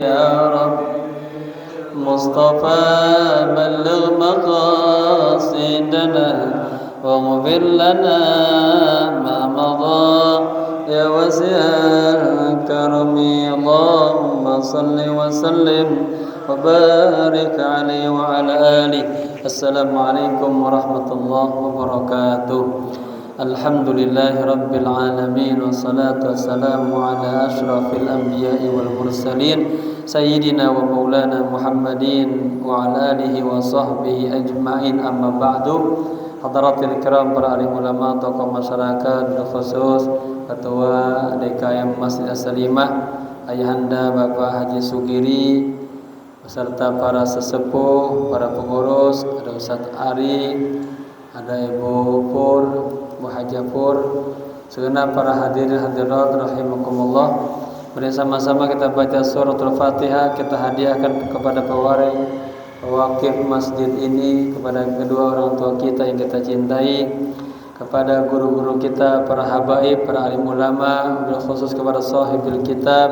يا رب مصطفى بلغ مقاصدنا واغفر لنا ما مضى يا واسع الكرم اللهم صل وسلم وبارك عليه وعلى آله. Assalamualaikum warahmatullahi wabarakatuh. Alhamdulillahi rabbil alamin, wassalatu wassalamu ala ashrafil anbiya'i wal mursalin sayyidina wa maulana Muhammadin wa ala alihi wa sahbihi ajma'in, amma ba'du. Hadaratil kiram, para alim ulama, tokoh masyarakat, khusus Ketua DKM Masjid As-Salimah, Ayahanda Bapak Haji Sugiri, beserta para sesepuh, para pengurus, ada Ustadz Ari, ada Ibu Pur, Bu Haja Pur, segenap para hadirin hadirat rahimakumullah. Bersama-sama kita baca suratul Fatihah, kita hadiahkan kepada pewaris wakif masjid ini, kepada kedua orang tua kita yang kita cintai, kepada guru-guru kita, para habaib, para alim ulama, bil khusus kepada sahibul kitab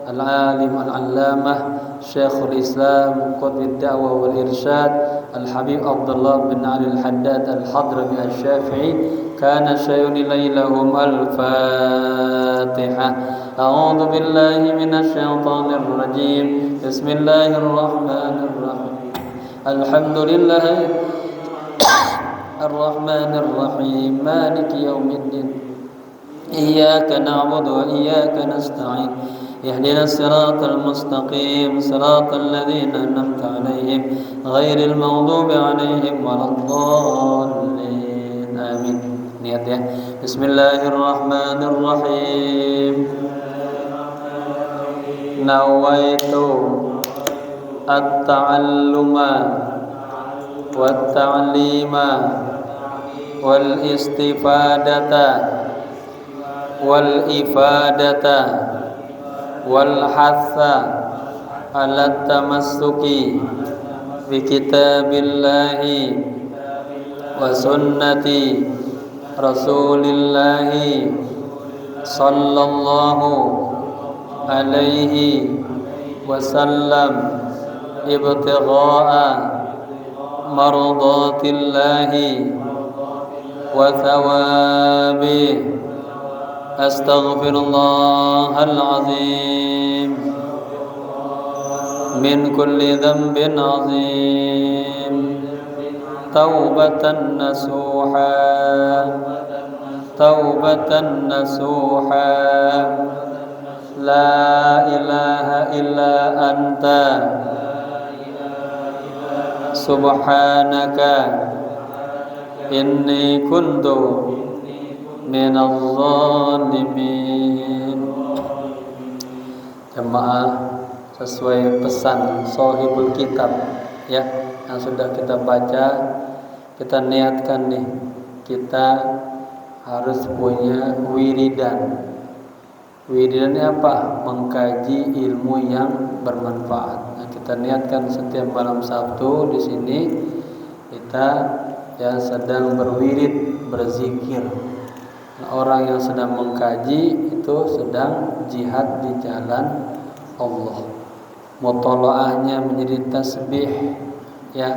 al-alim al-allamah Syekhul Islam Qutbud Da'wah wal Irsyad Al-Habib Abdullah bin Ali Al-Haddad Al-Hadrami Al-Syafi'i. Kana syai'un ilailahum Al-Fatihah. A'udzu billahi minasy syaithanir rajim. Bismillahirrahmanirrahim. Alhamdulillah Ar-Rahmanir Rahim, Maliki yaumiddin. Iyyaka na'budu wa iyyaka nasta'in. Ihdinas siratal mustaqim, siratal ladzina an'amta 'alaihim ghairil maghdubi 'alaihim waladdallin. Amin. Niat ya. Bismillahirrahmanirrahim. Nawaitu at-ta'alluma wat-ta'lima wal istifadata wal ifadata wal hatha ala tamassuki bi kitabillahi wa sunnati rasulillahi sallallahu alaihi wasallam ibtigha'a mardatillahi wa thawabihi. Astaghfirullahal azim min kulli dhanbin azim, taubatan nasuha, taubatan nasuha. La ilaha illa anta subhanaka inni kuntu minaz zalimin. Jemaah, sesuai pesan Shahibul Kitab ya, yang sudah kita baca, kita niatkan nih, kita harus punya wiridan. Wiridannya apa? Mengkaji ilmu yang bermanfaat. Nah, kita niatkan setiap malam Sabtu di sini kita ya sedang berwirid, berzikir. Nah, orang yang sedang mengkaji itu sedang jihad di jalan Allah. Mutolaahnya menjadi tasbih ya.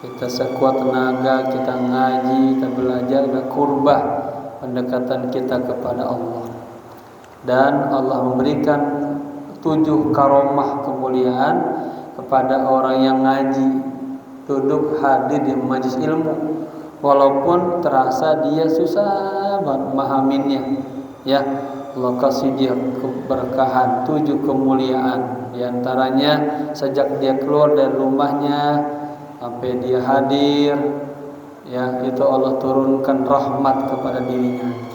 Kita sekuat tenaga kita ngaji, kita belajar, kita kurbah pendekatan kita kepada Allah. Dan Allah memberikan 7 karomah kemuliaan kepada orang yang ngaji, duduk hadir di majelis ilmu, walaupun terasa dia susah banget memahaminya ya. Allah kasih dia keberkahan, 7 kemuliaan. Di antaranya sejak dia keluar dari rumahnya sampai dia hadir ya, itu Allah turunkan rahmat kepada dirinya.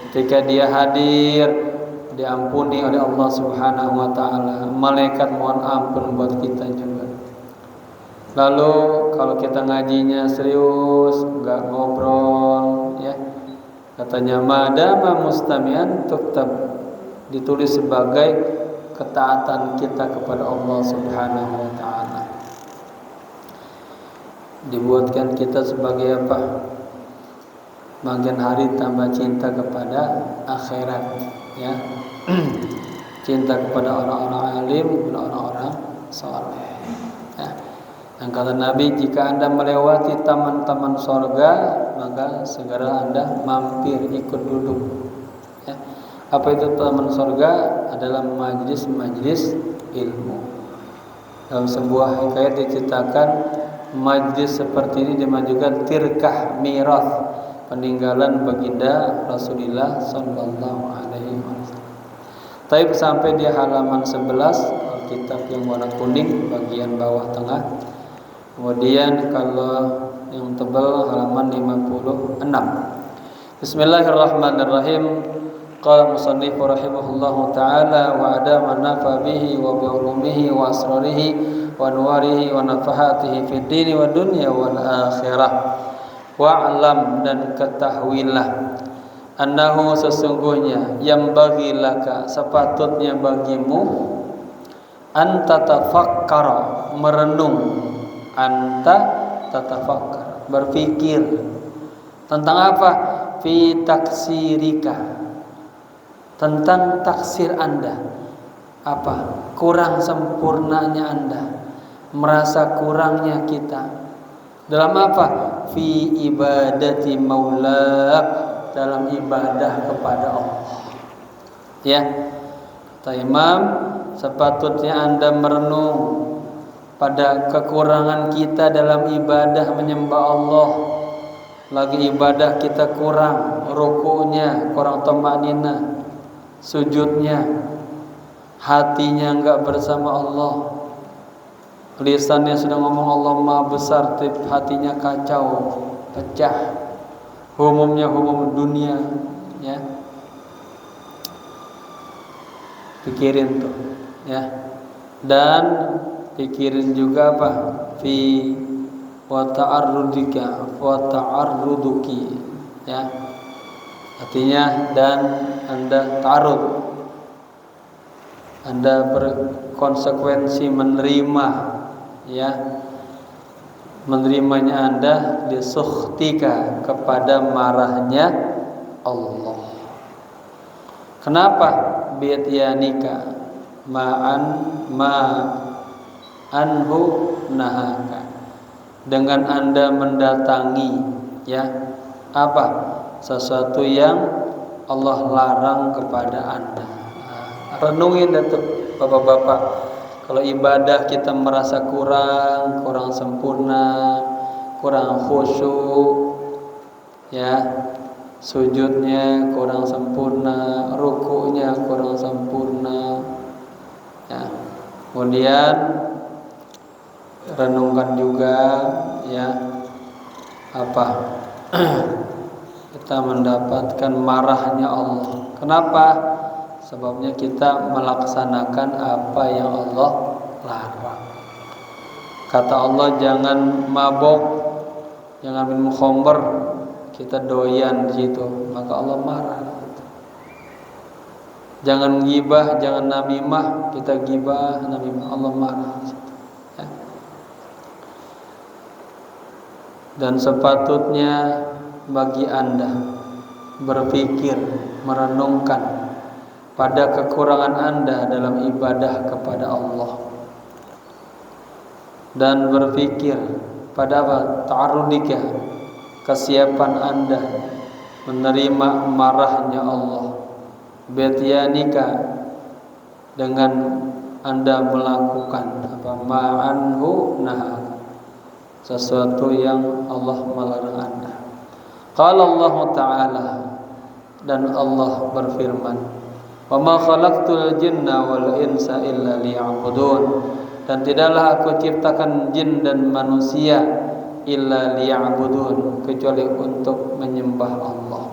Ketika dia hadir, diampuni oleh Allah Subhanahu wa taala. Malaikat mohon ampun buat kita juga. Lalu kalau kita ngajinya serius, enggak ngobrol ya, katanya madama mustamian tuktab, ditulis sebagai ketaatan kita kepada Allah Subhanahu wa taala. Dibuatkan kita sebagai apa? Makin hari tambah cinta kepada akhirat ya. cinta kepada orang-orang alim, kepada orang-orang saleh. Ya. Dan kata Nabi, jika Anda melewati taman-taman sorga, maka segera Anda mampir ikut duduk. Ya. Apa itu taman sorga? Adalah majlis-majlis ilmu. Dalam sebuah hikayat diceritakan majlis seperti ini dimajukan tirkah mirath, peninggalan baginda Rasulullah sallallahu alaihi wasallam. Taib sampai di halaman 11 kitab yang warna kuning bagian bawah tengah. Kemudian kalau yang tebal halaman 56. Bismillahirrahmanirrahim. Qala musannif rahimahullahu taala wa adama nafa bihi wa bi ulumihi wa asrarihi wa anwarihi wa nafahatihi fid dini wa dunya wal akhirah. Wa'lam, dan ketahuilah, annahu sesungguhnya, yang bagi laka sepatutnya bagimu, anta tafakkara merenung, anta tatafakkar berpikir tentang apa? Fi taksirika, tentang taksir Anda. Apa? Kurang sempurnanya Anda, merasa kurangnya kita. Dalam apa? Fi ibadati maulak, dalam ibadah kepada Allah. Ya, kata Imam, sepatutnya Anda merenung pada kekurangan kita dalam ibadah menyembah Allah. Lagi ibadah kita kurang, rukunya kurang tamanina, sujudnya, hatinya enggak bersama Allah. Lisannya sudah ngomong Allah Maha Besar, tapi hatinya kacau, pecah. Humumnya humum dunia, ya. Pikirin tuh, ya. Dan pikirin juga apa? Fi wa ta'arrudika wa ta'arruduki, ya. Artinya dan Anda ta'arud, Anda berkonsekuensi menerima, ya, menerimanya Anda disukhtika, kepada marahnya Allah. Kenapa? Bi'tiyanika ma'an ma anhu nahaka, dengan Anda mendatangi, ya, apa? Sesuatu yang Allah larang kepada Anda. Renungin itu bapak-bapak. Kalau ibadah kita merasa kurang sempurna, kurang khusyuk, ya, sujudnya kurang sempurna, rukunya kurang sempurna, ya. Kemudian renungkan juga, ya, apa? Kita mendapatkan marahnya Allah. Kenapa? Sebabnya kita melaksanakan apa yang Allah larang. Kata Allah, jangan mabok, jangan minum khamr, kita doyan di situ, maka Allah marah. Jangan gibah, jangan namimah, kita gibah, namimah, Allah marah. Ya. Dan sepatutnya bagi Anda berpikir, merenungkan pada kekurangan Anda dalam ibadah kepada Allah, dan berpikir pada apa? Ta'arudika, kesiapan Anda menerima marahnya Allah. Bi'tiyanika, dengan Anda melakukan apa? Ma'anhu nah, sesuatu yang Allah melarang Anda. Qala Allah Ta'ala, dan Allah berfirman, wa ma khalaqtul jinna wal insa illa liya'budun, dan tidaklah aku ciptakan jin dan manusia illa liya'budun, kecuali untuk menyembah Allah.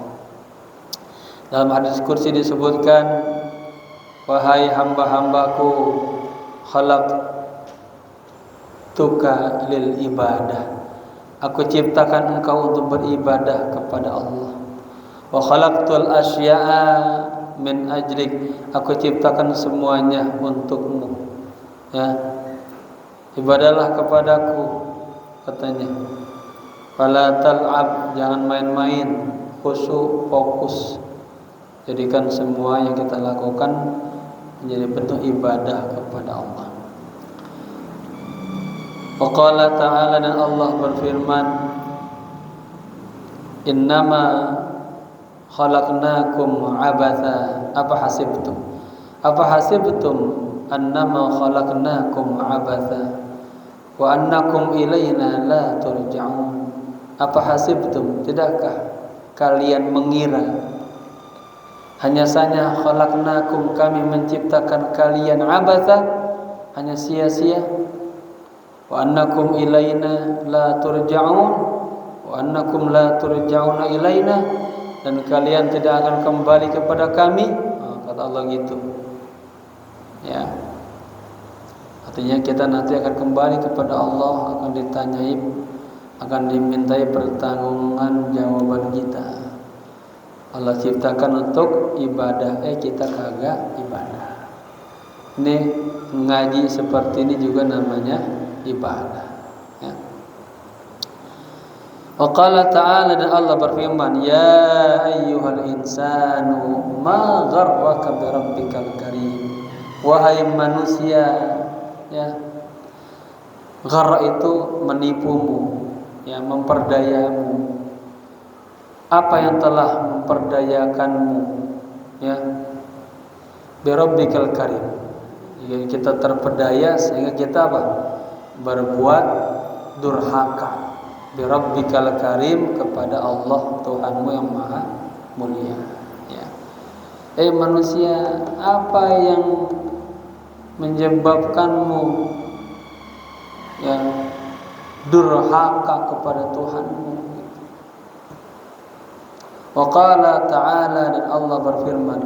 Dalam hadis kursi disebutkan, wahai hamba-hambaku, khalaqtuka lil ibadah, aku ciptakan engkau untuk beribadah kepada Allah. Wa khalaqtul asya'a min ajlik, aku ciptakan semuanya untukmu, ya. Ibadahlah kepadaku, katanya. Fala tal'ab, jangan main-main, khusyuk, fokus. Jadikan semua yang kita lakukan menjadi bentuk ibadah kepada Allah. Wa qala ta'ala, dan Allah berfirman, innama khalaqnakum abatha apa hasibtum annama khalaqnakum abatha wa annakum ilaina la turja'un. Apa hasibtum, tidakkah kalian mengira hanya saja khalaqnakum, kami menciptakan kalian abatha, hanya sia-sia, wa annakum ilaina la turja'un, wa annakum la turja'una ilaina, dan kalian tidak akan kembali kepada kami. Kata Allah gitu. Ya. Artinya kita nanti akan kembali kepada Allah, akan ditanyai, akan dimintai pertanggungjawaban jawaban kita. Allah ciptakan untuk ibadah, kita kagak ibadah. Ini ngaji seperti ini juga namanya ibadah. Ya. Wa qala ta'ala, dan Allah berfirman, ya ayyuhal insanu ma gharraka bi rabbikal karim. Wahai manusia, ya. Gharra itu menipumu, ya, memperdayamu. Apa yang telah memperdayakanmu, ya? Bi rabbikal karim. Jika kita terpedaya sehingga kita apa? Berbuat durhaka. Bi rabbikal karim, kepada Allah Tuhanmu yang maha mulia. Ya. Manusia, apa yang menyebabkanmu, ya, durhaka kepada Tuhanmu? Wa qala ta'ala, dan Allah berfirman,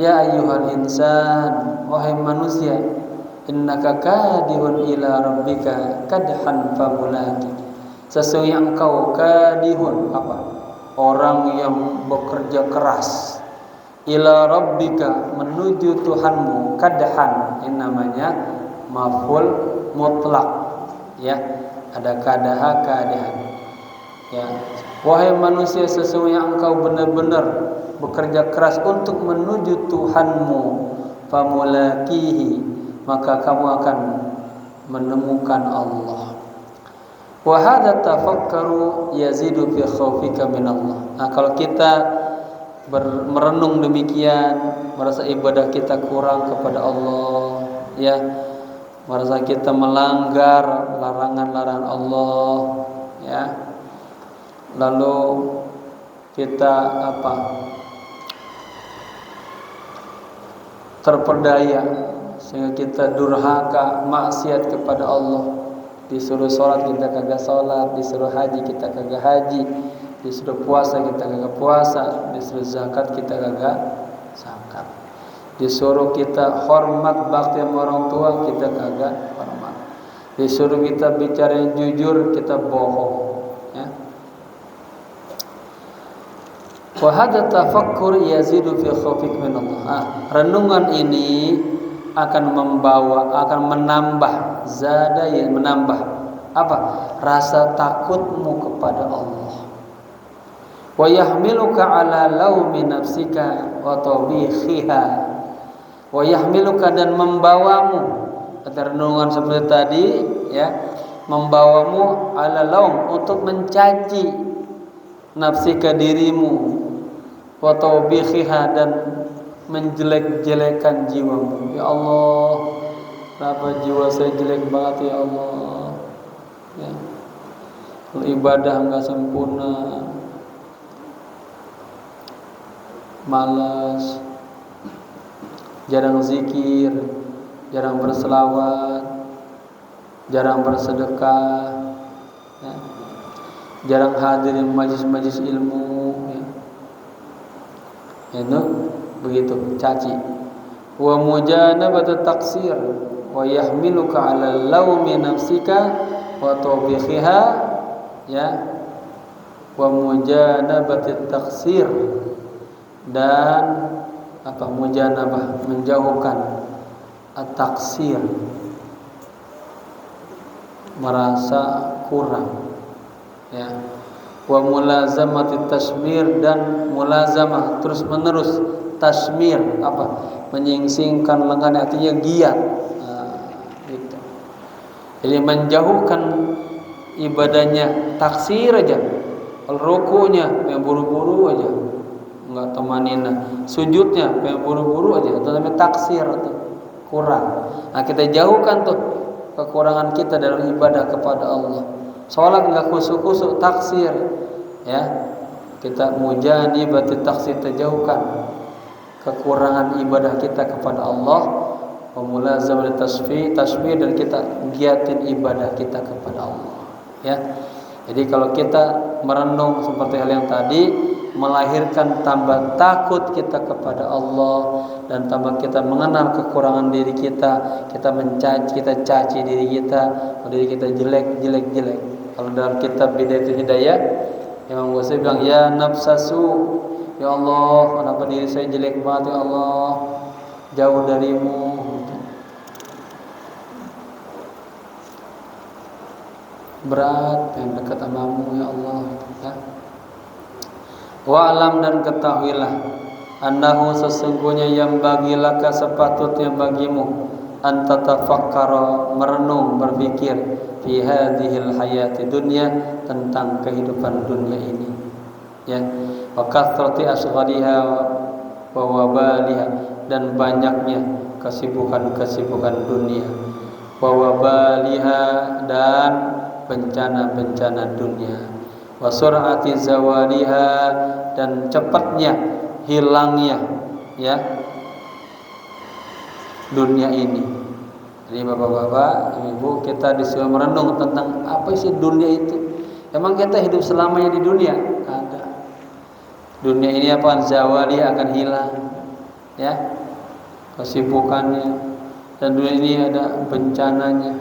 ya ayyuhal insan, wahai manusia, innaka kadihun ila rabbika kadhan famulaki. Sesungguhnya engkau kadihun, apa? Orang yang bekerja keras, ila rabbika, menuju Tuhanmu, kadhan, ini namanya maf'ul mutlak, ya, ada kadaha, kadihan, ya. Wahai manusia, sesungguhnya engkau benar-benar bekerja keras untuk menuju Tuhanmu, famulakihi, maka kamu akan menemukan Allah. Wa hadza tafakkaru yazidu fi khaufika min Allah. Nah, kalau kita merenung demikian, merasa ibadah kita kurang kepada Allah, ya, merasa kita melanggar larangan-larangan Allah, ya, lalu kita terperdaya sehingga kita durhaka, maksiat kepada Allah. Disuruh sholat kita kagak sholat, disuruh haji kita kagak haji, disuruh puasa kita kagak puasa, disuruh zakat kita kagak zakat, disuruh kita hormat bakti sama orang tua kita kagak hormat, disuruh kita bicara yang jujur kita bohong, ya. Wa hadza tafakkur yazidu fi khaufik min Allah. Renungan ini akan menambah zada, ya, menambah apa? Rasa takutmu kepada Allah. Wa yahmiluka ala laumi nafsika wa tawbihiha. Wa yahmiluka, dan membawamu, kata renungan seperti tadi, ya, membawamu ala laum, untuk mencaci nafsika, dirimu, wa tawbihiha, dan menjelek-jelekan jiwamu. Ya Allah, kenapa jiwa saya jelek banget, ya Allah, ya. Ibadah enggak sempurna, malas, jarang zikir, jarang berselawat, jarang bersedekah, ya. Jarang hadirin majlis-majlis ilmu, ya. Itu begitu, caci. Wa mujanabat taksir wa yahmiluka 'ala laumi nafsika wa tawbihiha, ya. Wa mujanabat taksir, dan mujanabah, menjauhkan at-taksir, merasa kurang, ya. Wa mulazamati tasmir, dan mulazamah, terus menerus tasmir, menyingsingkan lengan, artinya giat. Gitu. Jadi menjauhkan ibadahnya taksir aja. Kalau rukunya yang buru-buru aja, enggak temanin. Sujudnya yang buru-buru aja, itu namanya taksir atau kurang. Nah, kita jauhkan tuh kekurangan kita dalam ibadah kepada Allah. Salat enggak khusyuk-khusyuk, taksir. Ya. Kita mujanibati taksir, terjauhkan kekurangan ibadah kita kepada Allah, pemulazamah tasbih dan kita giatin ibadah kita kepada Allah. Ya. Jadi kalau kita merenung seperti hal yang tadi, melahirkan tambah takut kita kepada Allah dan tambah kita mengenal kekurangan diri kita, kita mencaci, kita caci diri kita, diri kita jelek. Kalau dalam kitab Bidayatul Hidayah, Imam Ghazali bilang, ya nafsasu, ya Allah, kenapa diri saya jelek banget ya Allah, jauh darimu. Berat yang dekat amamu ya Allah. Ya. Wa'lam, dan ketahuilah, annahu, sesungguhnya yang bagilah sepatutnya bagimu, anta tafakkara, merenung, berpikir, fi hadhil hayati dunya, tentang kehidupan dunia ini. Ya, wa kathrati asghariha wa wabaliha, dan banyaknya kesibukan dunia, wa wabaliha, dan bencana-bencana dunia, wa sur'ati zawaliha, dan cepatnya hilangnya ya dunia ini. Jadi bapak-bapak, ibu, kita disuruh merenung tentang apa sih dunia itu. Emang kita hidup selamanya di dunia? Ada. Dunia ini apa? Zawali, akan hilang. Ya. Kesibukannya, dan dunia ini ada bencananya.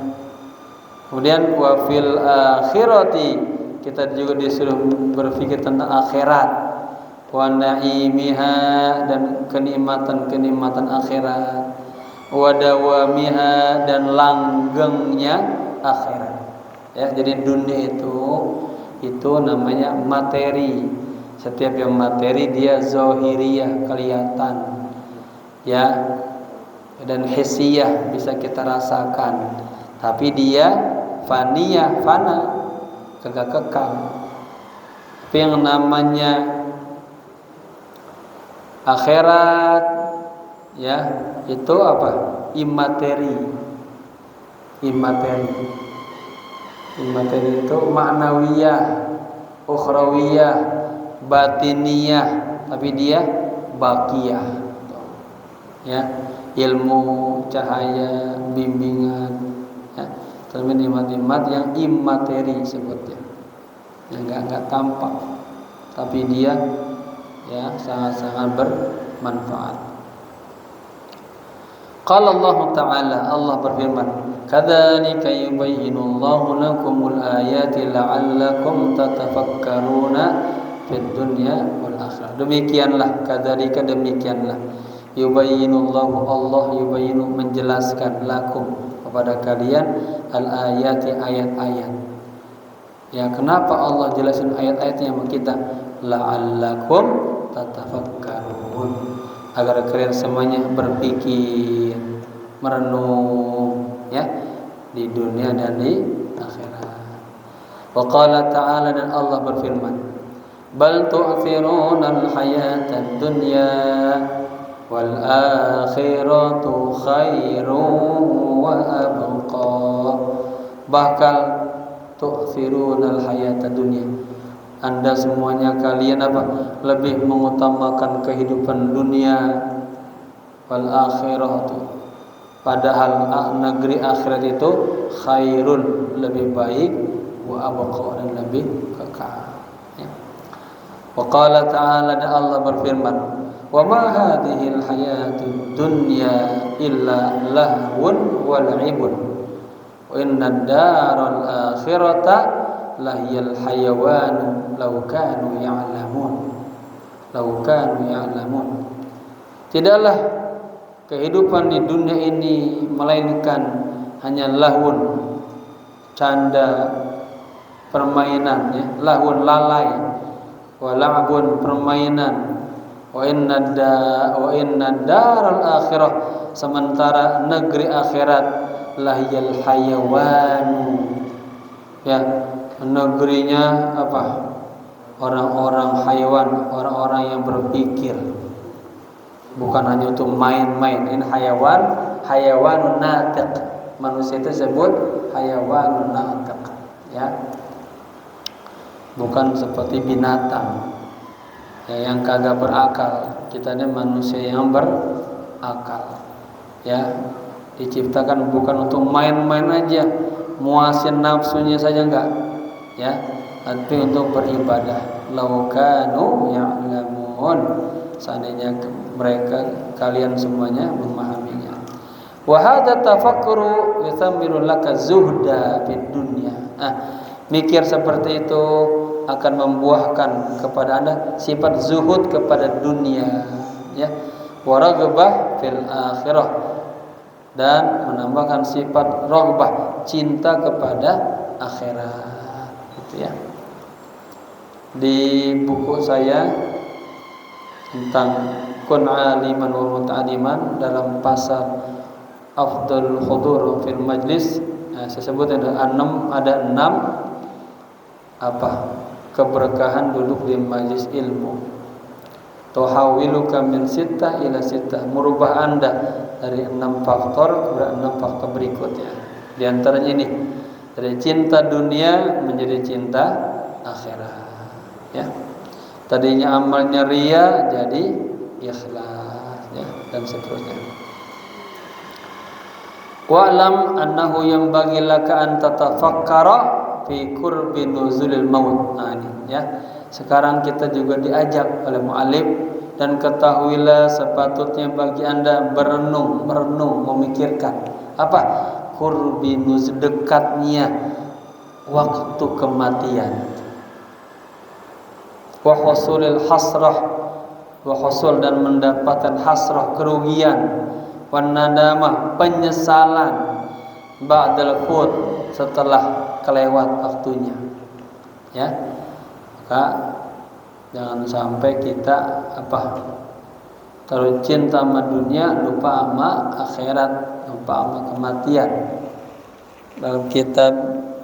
Kemudian wa fil akhirati, kita juga disuruh berpikir tentang akhirat. Wa naimiha, dan kenikmatan akhirat. Wa dawamiha, dan langgengnya akhirat. Ya, jadi dunia itu namanya materi. Setiap yang materi dia zahiriyah, kelihatan. Ya. Dan hissiyah, bisa kita rasakan. Tapi dia faniyah, fana, kagak kekal. Tapi yang namanya akhirat, ya, itu apa? Imateri itu maknawiyah, ukhrawiyah, batiniyah, tapi dia baqiyah. Ya, ilmu, cahaya, bimbingan. Tapi nikmat-nikmat yang imateri sebutnya, yang enggak tampak, tapi dia ya sangat-sangat bermanfaat. Qala Allah Ta'ala, Allah berfirman, kadzalika yubayyinullahu lakumul ayati la'allakum tatafakkaruna fid dunya wal akhirah. Demikianlah, kadzalika, demikianlah, yubayyinullahu, Allah yubayyinu, menjelaskan, lakum, kepada kalian, al-ayati, ayat-ayat. Ya, kenapa Allah jelasin ayat-ayatnya sama kita? La'allakum tatafakkarun, agar kalian semuanya berpikir, merenung, ya, di dunia dan di akhirat. Wa qala ta'ala, dan Allah berfirman, bal tu'thiruna al-hayatad dunya wal akhiratu khairun wa abqa. Bakal tu'thirunal hayata dunia, Anda semuanya, kalian apa? Lebih mengutamakan kehidupan dunia, wal akhiratu, padahal negeri akhirat itu khairun, lebih baik, wa abqa, dan lebih kekal. Ya. Wa qala ta'ala, dan Allah berfirman, wa ma hadhil hayatud dunya illa lahwun wa la'ibun wa inna daral akhirata lahiyal hayawan law kanu ya'lamun. Tidaklah kehidupan di dunia ini melainkan hanya lahun, canda, permainan, ya, lahun, lalai, wa la'bun, permainan, wa inna daral akhirah, sementara negeri akhirat lahiyal hayawanu, ya, negerinya apa? Orang-orang hayawan, orang-orang yang berpikir, bukan hanya untuk main-main. Ini hayawan, hayawanun natiq. Manusia itu disebut hayawanun natiq, ya. Bukan seperti binatang, ya, yang kagak berakal. Kita ini manusia yang berakal, ya. Diciptakan bukan untuk main-main aja, muasin nafsunya saja enggak, ya, tapi untuk beribadah. Laukanu ya'lamun, seandainya mereka, kalian semuanya memahaminya. Wa hadza tafakkuru yuthammiru laka zuhda fid dunya. Mikir seperti itu akan membuahkan kepada Anda sifat zuhud kepada dunia, ya. Wa raghbah fil akhirah, dan menambahkan sifat raghbah, cinta kepada akhirat, gitu ya. Di buku saya tentang kun aliman wa muta'aliman, dalam pasal afdal hudur fil majlis, saya sebut ada 6 apa keberkahan duduk di majlis ilmu. Tuhawiluka min sittah ila sittah, merubah Anda dari 6 faktor kepada 6 faktor berikutnya. Di antaranya ini, dari cinta dunia menjadi cinta akhirat, ya. Tadinya amalnya riya jadi ikhlas, ya, dan seterusnya. Wa'lam annahu yanbaghi laka an tatafakkara fi qurbi nuzulil maut. Nah, ini, ya. Sekarang kita juga diajak oleh mu'alif, dan ketahuilah sepatutnya bagi Anda merenung, memikirkan apa? Qurbi nuzul, dekatnya waktu kematian. Wa husulil hasrah, wa husul, dan mendapatkan hasrah, kerugian, wan nadamah, penyesalan, ba'dal fut, setelah kelewat waktunya, ya. Maka jangan sampai kita apa? Terlalu cinta sama dunia, lupa sama akhirat, lupa sama kematian. Dalam kitab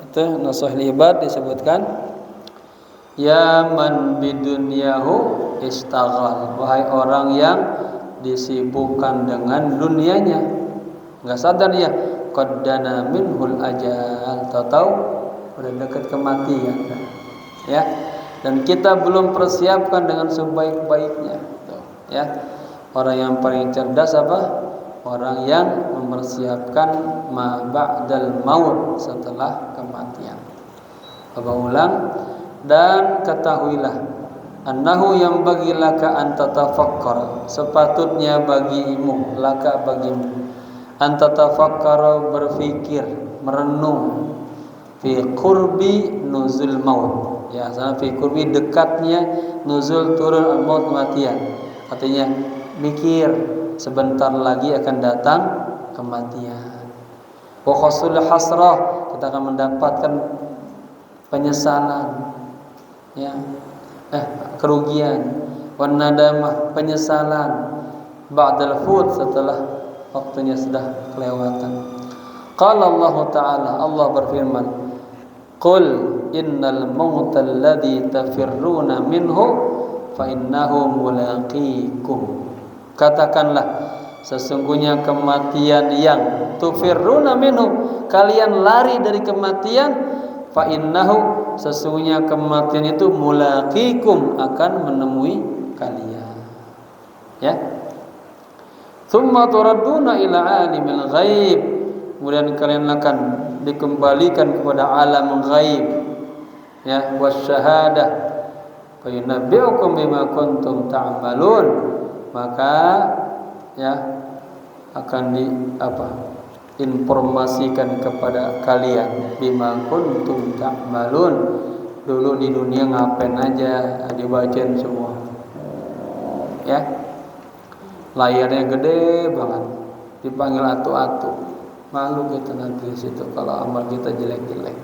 itu Nasuhul Ibad disebutkan, ya man bidunyahu istaghal, wahai orang yang disibukkan dengan dunianya, enggak sadar ya, qaddana minhul ajal, tahu udah dekat kematian, ya. Dan kita belum persiapkan dengan sebaik-baiknya, ya. Orang yang paling cerdas apa? Orang yang mempersiapkan ma ba'dal maut, setelah kematian. Apa ulang? Dan ketahuilah, annahu yang bagi laka an tatafakkar, sepatutnya bagimu, laka bagimu, an tatafakkar, berfikir, merenung, fi qurbi nuzul maut, ya, sana fi qurbi, dekatnya, nuzul, turun, al maut, kematian. Artinya mikir sebentar lagi akan datang kematian. Wa khasul hasrah, kita akan mendapatkan penyesalan, ya, kerugian. Wan nadamah, penyesalan, ba'dal fut, setelah waktunya sudah kelewatan. Qala Allah Ta'ala, Allah berfirman, qul innal mauta alladhi tafirruna minhu fa innahu mulaqikum. Katakanlah, sesungguhnya kematian yang tufirruna minhu, kalian lari dari kematian, fa innahu, sesungguhnya kematian itu mulaqikum, akan menemui kalian, ya. Tsumma turadduna ila alimil ghaib, kemudian kalian akan dikembalikan kepada alam ghaib, ya, wasyahadah, fa yunabbi'ukum bima kuntum ta'malun, maka, ya, akan informasikan kepada kalian bima kuntum ta'malun, dulu di dunia ngapain aja, dibacain semua, ya. Layarnya gede banget, dipanggil atu-atu, malu kita nanti di situ kalau amal kita jelek-jelek.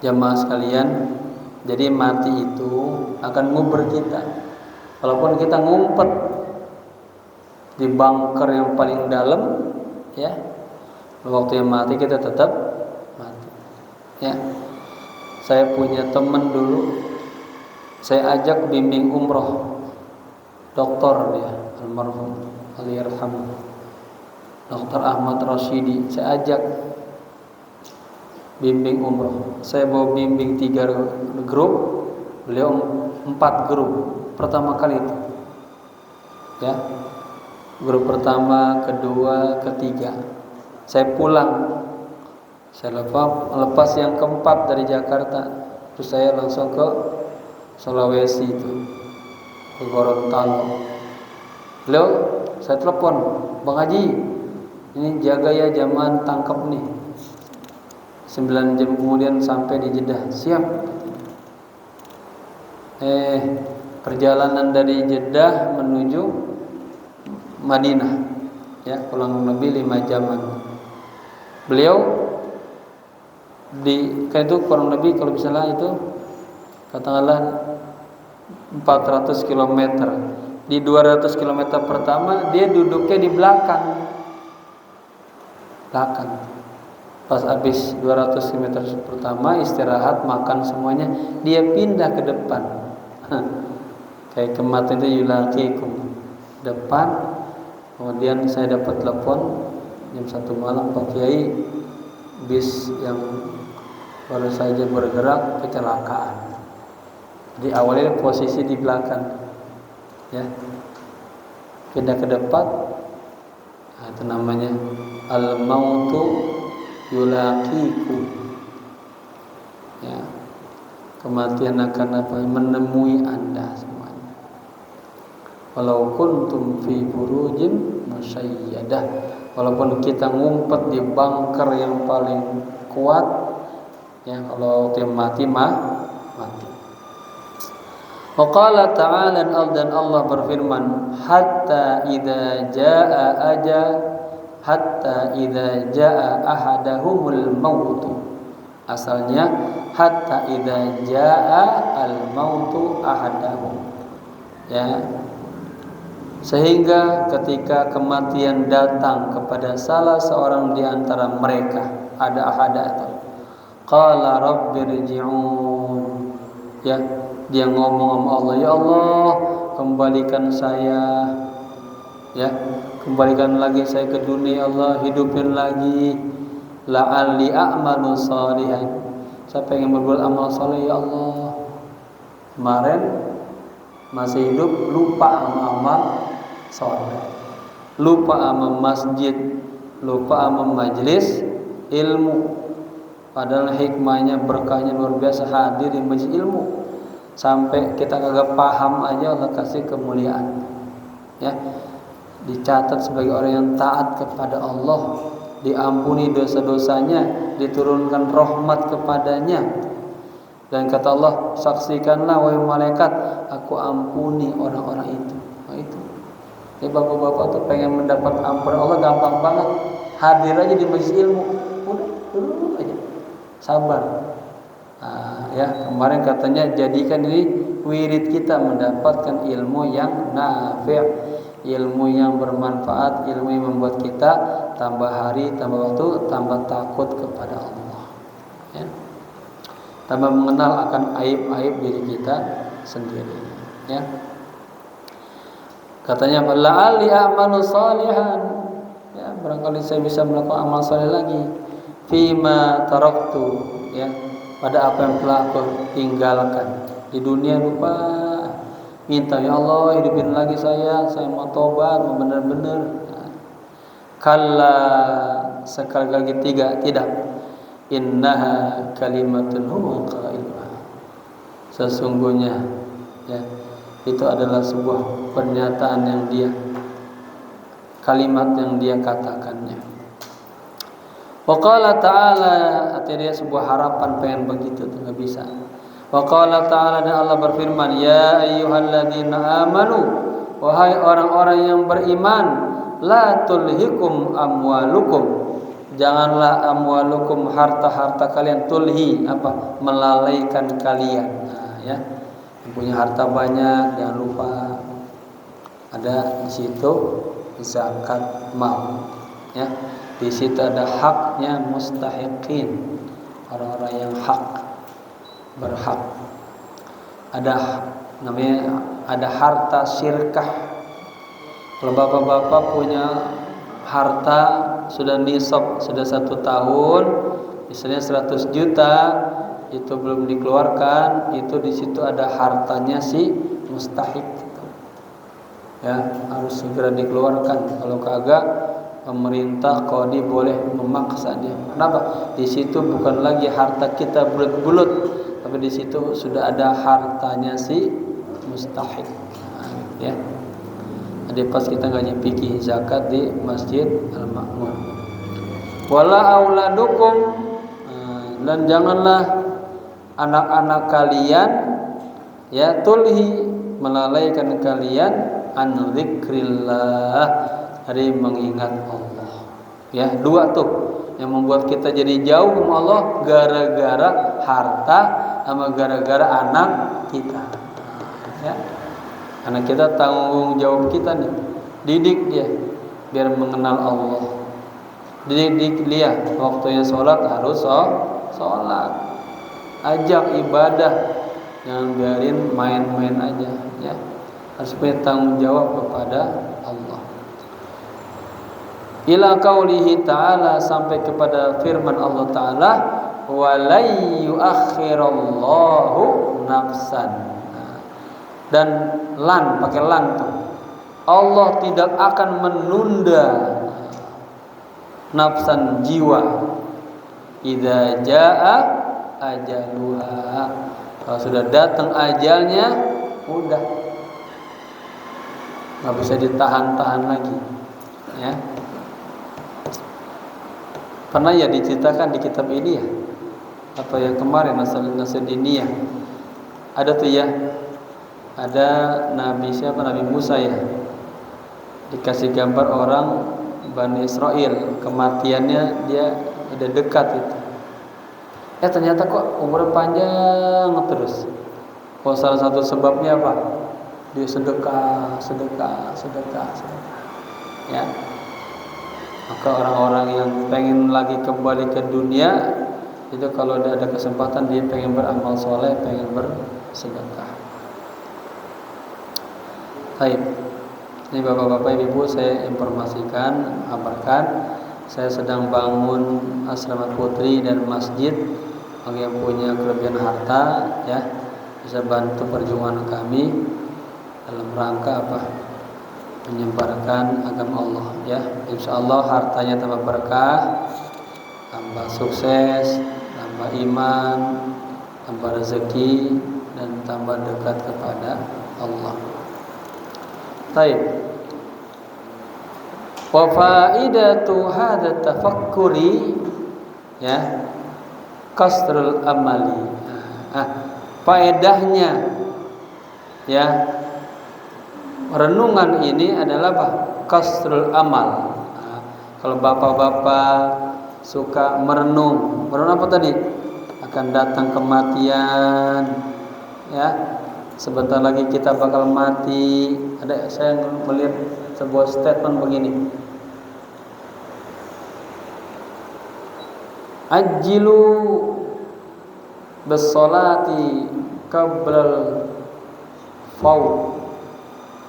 Jamaah sekalian, jadi mati itu akan nguber kita, Walaupun kita ngumpet di bunker yang paling dalam, ya, waktu yang mati kita tetap mati. Ya, saya punya teman dulu, saya ajak bimbing umroh, doktor dia, almarhum, Allahyarham, Dr. Ahmad Rashidi. Saya ajak bimbing umroh. Saya bawa bimbing 3 grup, beliau 4 grup. Pertama kali itu, ya, grup pertama, kedua, ketiga. Saya pulang, saya lepas yang keempat dari Jakarta, terus saya langsung ke Sulawesi itu, ke Gorontalo. Beliau, saya telepon, Bang Haji, ini jaga ya, jangan tangkap nih. 9 jam kemudian sampai di Jeddah. Siap. Perjalanan dari Jeddah menuju Madinah, ya, kurang lebih 5 jaman. Beliau kan itu kurang lebih, kalau misalnya itu katakanlah 400 km. Di 200 km pertama dia duduknya di belakang. Pas habis 200 km pertama istirahat, makan semuanya, dia pindah ke depan. Kayak kemarin itu yulaqikum, depan. Kemudian saya dapat telepon jam 1 malam, Pak Kiai, bis yang baru saja bergerak kecelakaan. Jadi awalnya posisi di belakang, ya, pindah ke depan. Nah, itu namanya al-mautu yulaqikum, ya, kematian akan menemui Anda semuanya. Walau kuntum fi burujin musyayyadah, walaupun kita ngumpet di bunker yang paling kuat, ya, kalau tim mati mati. Wa qala ta'ala, dan Allah berfirman, hatta idza jaa ahadahumul maut. Asalnya hatta idza jaa al mautu ahadahum, ya, sehingga ketika kematian datang kepada salah seorang di antara mereka, ada ahada itu, qala rabbirji'un, ya, dia ngomong sama Allah, ya Allah, kembalikan saya, ya, kembalikan lagi saya ke dunia, Allah, hidupin lagi, la'alli a'malu shalihan, saya pengen berbuat amal saleh, ya Allah. Kemarin masih hidup, lupa sama amal saleh, lupa sama masjid, lupa sama majelis ilmu, padahal hikmahnya, berkahnya luar biasa hadir di majelis ilmu. Sampai kita kagak paham aja Allah kasih kemuliaan, ya, dicatat sebagai orang yang taat kepada Allah, diampuni dosa-dosanya, diturunkan rahmat kepadanya. Dan kata Allah, saksikanlah wahai malaikat, aku ampuni orang-orang itu. Nah, itu. Jadi bapak-bapak tuh pengen mendapat ampunan Allah gampang banget. Hadir aja di majelis ilmu, udah dulu aja, sabar. Nah, ya, kemarin katanya jadikan ini wirid kita mendapatkan ilmu yang nafi', ilmu yang bermanfaat, ilmu yang membuat kita tambah hari, tambah waktu, tambah takut kepada Allah, ya, tambah mengenal akan aib-aib diri kita sendiri, ya. Katanya la'alli a'malu shalihan, ya, barangkali saya bisa melakukan amal saleh lagi, fima taraktu, ya, pada apa yang telah aku tinggalkan di dunia. Lupa minta, ya Allah, hidupin lagi saya mau tobat, mau benar-benar. Kalla, sekali lagi 3, tidak. Innaha kalimatun huwa qailuha, sesungguhnya, ya, itu adalah sebuah pernyataan yang dia, kalimat yang dia katakannya. Wa qala ta'ala, artinya dia sebuah harapan pengen begitu tuh enggak bisa. Wa qala ta'ala, dan Allah berfirman, ya ayyuhalladzina amanu, wahai orang-orang yang beriman, la tulhikum amwalukum, janganlah amwalukum, harta-harta kalian, tulhi apa, melalaikan kalian. Nah, ya, yang punya harta banyak jangan lupa Ada di situ zakat mal, ya. Di situ ada haknya mustahiqin, orang-orang yang berhak. Ada namanya ada harta syirkah. Kalau bapak-bapak punya harta sudah nisab, sudah 1 tahun, misalnya 100 juta, itu belum dikeluarkan, itu di situ ada hartanya si mustahik, ya, harus segera dikeluarkan. Kalau kagak, pemerintah qadi boleh memaksa dia. Kenapa? Di situ bukan lagi harta kita bulat-bulat, tapi di situ sudah ada hartanya si mustahik, ya. Jadi pas kita ngaji fikih zakat di Masjid Al-Ma'mun. Wala auladukum, dan janganlah anak-anak kalian, ya, tulhi, melalaikan kalian an dzikrillah, dari mengingat Allah. Ya, 2 tuh yang membuat kita jadi jauh sama Allah, gara-gara harta sama gara-gara anak kita. Ya. Karena kita tanggung jawab kita nih, didik dia biar mengenal Allah. Didik dia waktunya sholat harus sholat. Ajak ibadah, jangan biarin main-main aja, ya. Harus punya tanggung jawab kepada Allah. Ila qaulihi ta'ala, sampai kepada firman Allah Ta'ala, wa la yuakhirallahu nafsan. Dan lan, pakai lan tuh. Allah tidak akan menunda nafsan, jiwa, idza jaa ajaluha. Kalau sudah datang ajalnya, udah nggak bisa ditahan-tahan lagi, ya. Pernah ya diceritakan di kitab ini, ya, atau yang kemarin Nasrudiniyah, ada tuh, ya, ada Nabi siapa, Nabi Musa, ya, dikasih gambar orang Bani Israel, kematiannya dia udah dekat itu. Ternyata kok umur panjang terus. Oh, salah satu sebabnya apa? Dia sedekah. Ya. Maka orang-orang yang pengen lagi kembali ke dunia itu kalau ada kesempatan dia pengen beramal soleh, pengen bersedekah. Baik. Ini bapak-bapak, ibu, saya informasikan, kabarkan, saya sedang bangun asrama putri dan masjid. Bagi yang punya kelebihan harta, ya, bisa bantu perjuangan kami dalam rangka apa? Menyebarkan agama Allah, ya. Insyaallah hartanya tambah berkah, tambah sukses, tambah iman, tambah rezeki, dan tambah dekat kepada Allah. Baik. Wa faidatu hadza tafakkuri, ya, kasrul amali. Faedahnya, ya, renungan ini adalah apa? Kasrul amal. Kalau bapak-bapak suka merenung apa tadi? Akan datang kematian, ya. Sebentar lagi kita bakal mati. Saya melihat sebuah statement begini. Ajjilu bis-sholati qablal faut.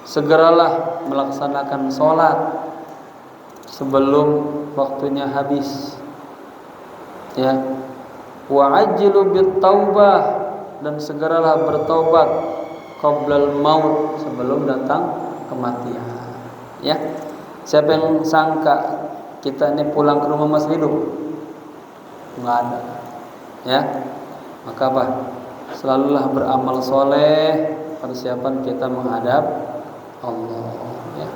Segeralah melaksanakan sholat sebelum waktunya habis, ya. Wa ajjilu bit-taubah, dan segeralah bertaubat qablal maut, sebelum datang kematian, ya. Siapa yang sangka kita ini pulang ke rumah masih hidup? Enggak ada, ya. Maka apa? Selalulah beramal soleh, persiapan kita menghadap Allah, ya.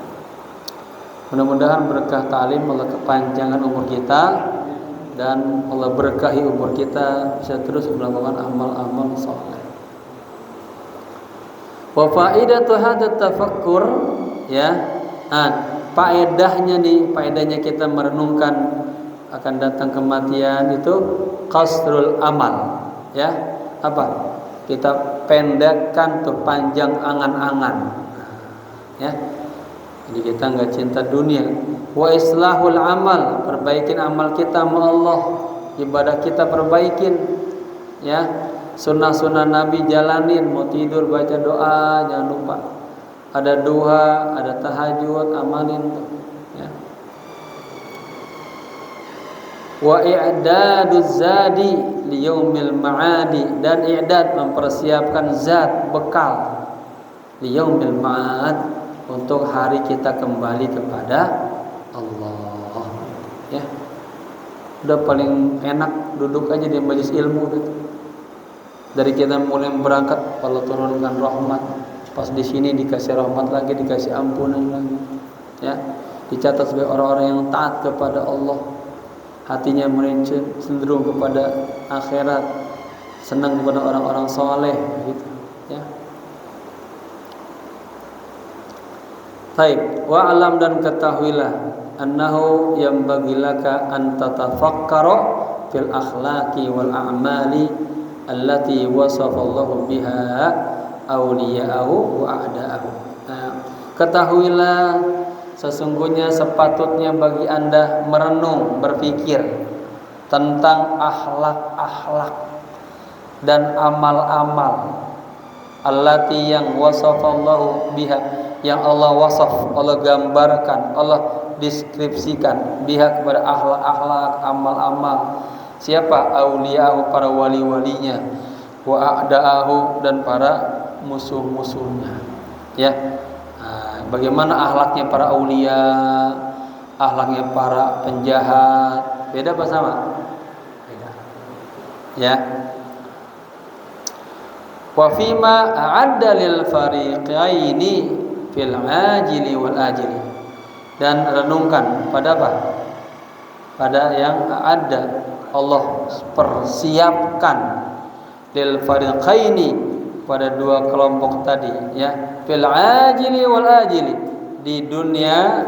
Mudah-mudahan berkah ta'lim, Allah kepanjangan umur kita, dan Allah berkahi umur kita, bisa terus melakukan amal-amal soleh. Wa faidatu hadzal tafakkur, ya. Faedahnya kita merenungkan akan datang kematian itu qasrul amal, ya. Apa? Kita pendekkan tuh, panjang angan-angan, ya. Jadi kita nggak cinta dunia. Wa islahul amal, perbaikin amal kita sama Allah, ibadah kita perbaikin, ya. Sunnah-sunnah Nabi jalanin, mau tidur baca doa, jangan lupa. Ada duha, ada tahajud, amalin, ya. Wa i'daduz zadi liyaumil ma'adi, dan i'dad mempersiapkan zat bekal liyaumil ma'ad, untuk hari kita kembali kepada Allah, ya. Udah paling enak duduk aja di majelis ilmu gitu. Dari kita mulai berangkat, Allah turunkan rahmat, pas di sini dikasih rahmat lagi, dikasih ampunan lagi, ya. Dicatat sebagai orang-orang yang taat kepada Allah, hatinya cenderung kepada akhirat, senang kepada orang-orang soleh, gitu, ya. Baik, wa alam, dan ketahuilah, annahu yanbaghi laka an tatafakkara fil akhlaqi wal a'mali allati wasafa Allahu biha awliya'ahu wa a'da'ahu. Nah, ketahuilah, sesungguhnya sepatutnya bagi Anda merenung, berpikir tentang akhlak-akhlak dan amal-amal allati yang wasafallahu biha, yang Allah wasaf, Allah gambarkan, Allah deskripsikan, biha kepada akhlak-akhlak, amal-amal. Siapa? Auliya'ahu, para wali-walinya, wa a'da'ahu, dan para musuh-musuhnya, ya. Nah, bagaimana akhlaknya para aulia, akhlaknya para penjahat, beda apa sama? Beda, ya. Wa fima a'adda lil fariqaini fil ajili wal ajili, dan renungkan pada apa? Pada yang ada Allah persiapkan lil fariqaini, pada dua kelompok tadi, ya. Fil ajili wal ajili, di dunia,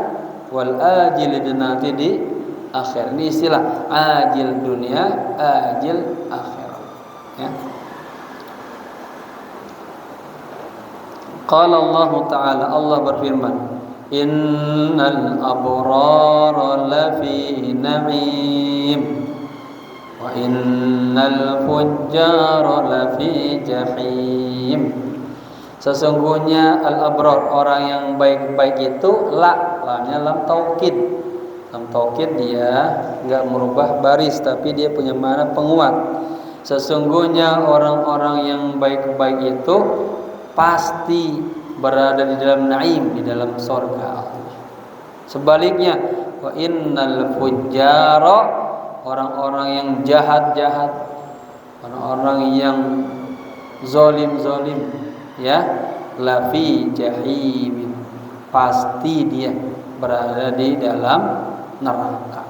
wal ajili, dan nanti di akhir. Ini istilah ajil dunia, ajil akhirat, ya. Qala Allah Ta'ala, Allah berfirman, innal abrara lafi na'im wa innal fujjara lafi jahim. Sesungguhnya al-abrar, orang yang baik-baik itu, lamnya lam taukid. Lam taukid dia enggak merubah baris, tapi dia punya makna penguat. Sesungguhnya orang-orang yang baik-baik itu pasti berada di dalam naim, di dalam surga. Sebaliknya, wa innal fujjara, orang-orang yang jahat-jahat, orang-orang yang zalim-zalim, ya, lafi jahim, pasti dia berada di dalam neraka.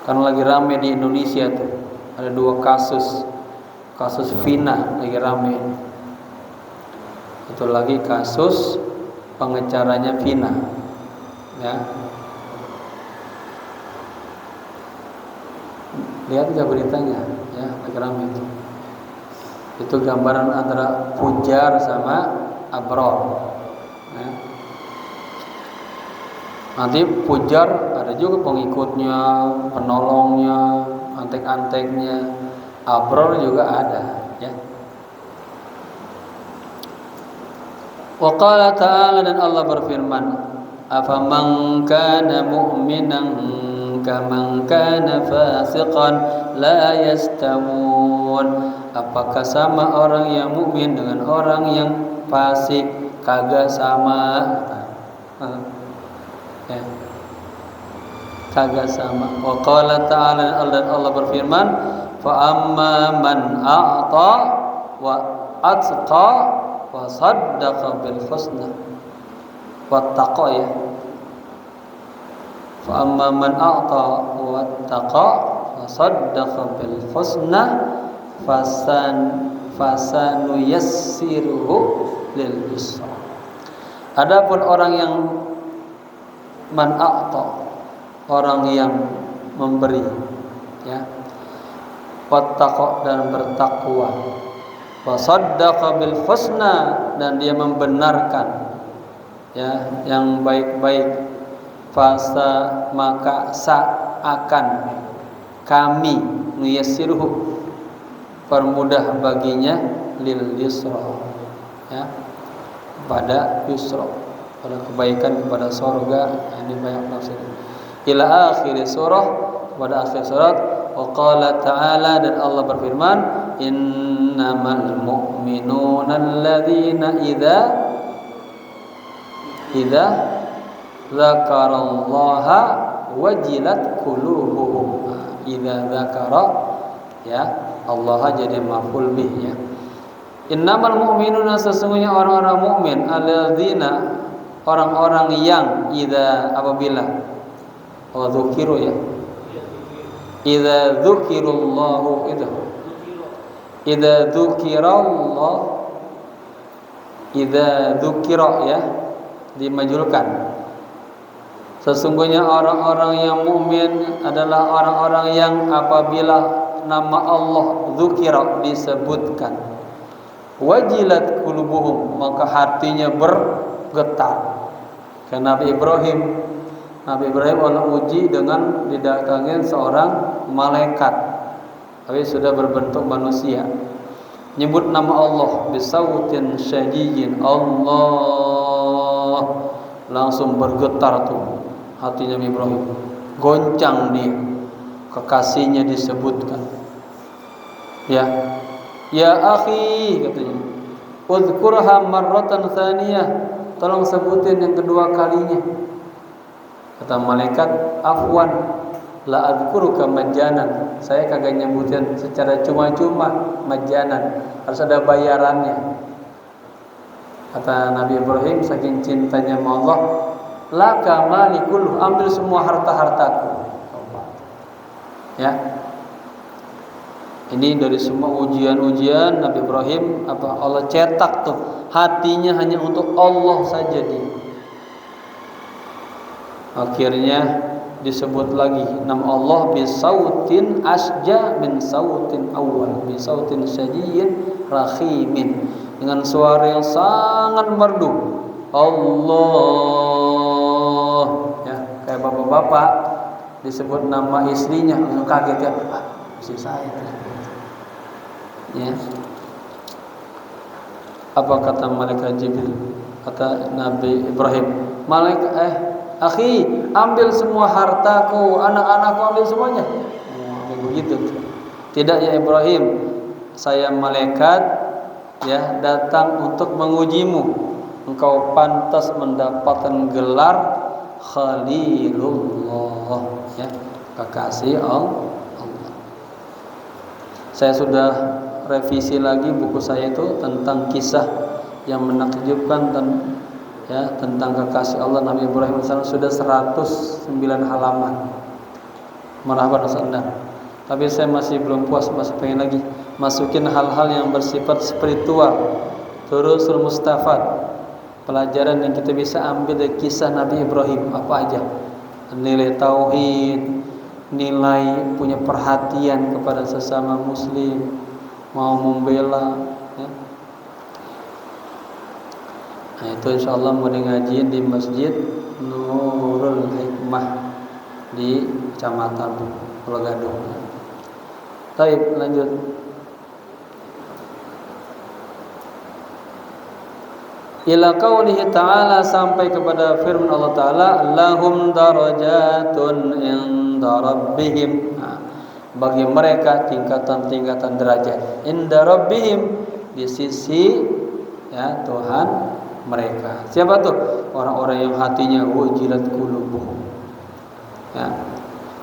Kan lagi rame di Indonesia tuh, ada dua kasus Vina lagi rame. Itu lagi kasus pengecaranya Vina, ya. Lihat nggak beritanya, ya, lagi ramai itu. Itu gambaran antara pujar sama abror, ya. Nanti pujar ada juga pengikutnya, penolongnya, antek-anteknya. Abror juga ada, ya. Wa qala ta'ala, dan Allah berfirman, afaman kana mu'minan kaman kana fasiqan la yastawun. Apakah sama orang yang mukmin dengan orang yang fasik? Kagak sama, ya. Kagak sama. Wa qala ta'ala, dan Allah berfirman, fa amma man a'ta wa atqa wa saddaqa bil husna wattaqa, ya. Fa amma man a'ta wattaqa wa saddaqa bil husna fasanu yassiruhu lil yusra. Adapun orang yang man a'ta, orang yang memberi, ya, wattaqa, dan bertakwa, wa saddaqa bil husna, dan dia membenarkan, ya, yang baik-baik. Fasa maka akan kami nuyassiruhu permudah baginya lil yusra, ya, pada yusra, pada kebaikan, kepada surga. Ini banyak tafsir. Ila akhir surah, pada akhir surat. Wa qala ta'ala, dan Allah berfirman, innamal mu'minuna alladzina idza dzakarallaha wajilat qulubuhum. Idza dzakara, ya, Allah jadi maf'ul bih, ya. Innamal mu'minuna, sesungguhnya orang-orang mukmin, alladzina, orang-orang yang idza, apabila dzukiru, ya, idza dzukirallahu, idza dzukirallah, idza dzukira, ya, dimajulkan. Sesungguhnya orang-orang yang mukmin adalah orang-orang yang apabila nama Allah dzukira, disebutkan, wajilat qulubuhum, maka hatinya bergetar. Karena Nabi Ibrahim Allah uji dengan didatangin seorang malaikat, tapi sudah berbentuk manusia. Nyebut nama Allah bisautin syadidin, Allah, langsung bergetar tuh hatinya Ibrahim, goncang dia. Kekasihnya disebutkan, ya, ya akhi, katanya, uzkurha marratan tsaniyah, tolong sebutin yang kedua kalinya. Kata malaikat, afwan, la adzkuruka majanan, saya kagak nyebutin secara cuma-cuma, majanan, harus ada bayarannya. Kata Nabi Ibrahim saking cintanya sama Allah, laka malikul, ambil semua harta-hartaku. Ya, ini dari semua ujian-ujian Nabi Ibrahim, apa Allah cetak tuh hatinya hanya untuk Allah saja dia. Akhirnya disebut lagi nama Allah bisautin asja min sautin awal, bisautin syadid rahimin, dengan suara yang sangat merdu. Allah, ya, kayak bapak-bapak disebut nama istrinya langsung kaget, ya, istri saya, ya. Apa kata malaikat Jibril? Kata Nabi Ibrahim, malaikat, akhi, ambil semua hartaku, anak-anakku, ambil semuanya. Begitu. Tidak, ya Ibrahim, saya malaikat, ya, datang untuk mengujimu. Engkau pantas mendapatkan gelar Khalilullah, ya, kekasih Allah. Saya sudah revisi lagi buku saya itu tentang kisah yang menakjubkan ya, tentang kekasih Allah Nabi Ibrahim AS, sudah 109 halaman. Marhaban Ustaz. Tapi saya masih belum puas, masih pengen lagi masukin hal-hal yang bersifat spiritual, Durusul Mustafad, pelajaran yang kita bisa ambil dari kisah Nabi Ibrahim. Apa aja? Nilai tauhid, nilai punya perhatian kepada sesama muslim, mau membela, ya. Nah, itu insyaallah mau ngajiin di Masjid Nurul Hikmah di Kecamatan Pulau Gadung. Baik, lanjut. Ila qaulihi ta'ala, sampai kepada firman Allah Ta'ala, lahum darajatun inda rabbihim, bagi mereka tingkatan-tingkatan derajat, inda rabbihim, di sisi, ya, Tuhan mereka. Siapa tuh? Orang-orang yang hatinya wajilat qulubuhum, ya,